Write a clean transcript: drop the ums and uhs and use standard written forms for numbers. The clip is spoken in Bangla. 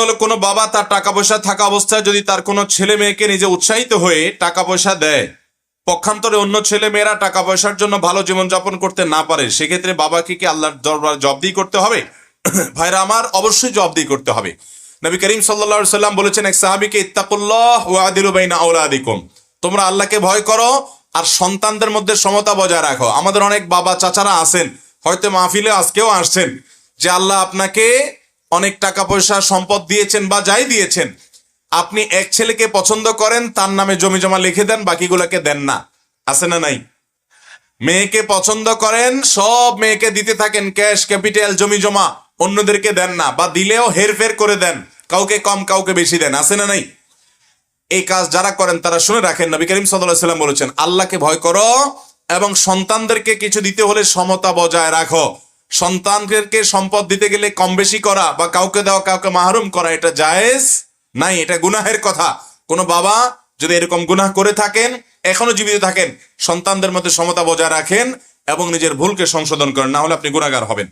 হলো কোনো বাবা তার টাকা পয়সা থাকা অবস্থায় যদি তার কোনো ছেলে মেয়েকে নিজে উৎসাহিত হয়ে টাকা পয়সা দেয়, পক্ষান্তরে অন্য ছেলে মেয়েরা টাকা পয়সার জন্য ভালো জীবনযাপন করতে না পারে, সেক্ষেত্রে বাবাকে কি আল্লাহর দরবারে জবাবদিহি করতে হবে? ভাইরা আমার, অবশ্যই জবাবদিহি করতে হবে। নবী করিম সাল্লাল্লাহু আলাইহি সাল্লাম বলেছেন এক সাহাবীকে, ইত্তাকুল্লাহ ওয়া আদিলু বাইনা আওলাদিকুম, তোমরা আল্লাহকে ভয় করো আর সন্তানদের মধ্যে সমতা বজায় রাখো। আমাদের অনেক বাবা চাচারা আছেন, হয়তো মাহফিলে আজকেও আসছেন, যে আল্লাহ আপনাকে অনেক টাকা পয়সা সম্পদ দিয়েছেন বা যাই দিয়েছেন, আপনি এক ছেলেকে পছন্দ করেন, তার নামে জমি জমা লিখে দেন, বাকিগুলোকে দেন না। আছে না নাই? মেয়েকে পছন্দ করেন, সব মেয়েকে দিতে থাকেন ক্যাশ ক্যাপিটাল জমি জমা, অন্যদেরকে দেন না, বা দিলেও হেরফের করে দেন, কাউকে কম কাউকে বেশি দেন। আছে না নাই? এই কাজ যারা করেন তারা শুনে রাখেন, নবী করিম সাল্লাল্লাহু আলাইহি সাল্লাম বলেছেন আল্লাহকে ভয় করো এবং সন্তানদেরকে কিছু দিতে হলে সমতা বজায় রাখো। সন্তানদেরকে সম্পদ দিতে গেলে কম বেশি করা বা কাউকে দেওয়া কাউকে মাহরুম করা, এটা জায়েজ নাই, এটা গুনাহের কথা। কোনো বাবা যদি এরকম গুনাহ করে থাকেন, এখনো জীবিত থাকেন, সন্তানদের মধ্যে সমতা বজায় রাখেন এবং নিজের ভুলকে সংশোধন করেন, না হলে আপনি গুনাহগার হবেন।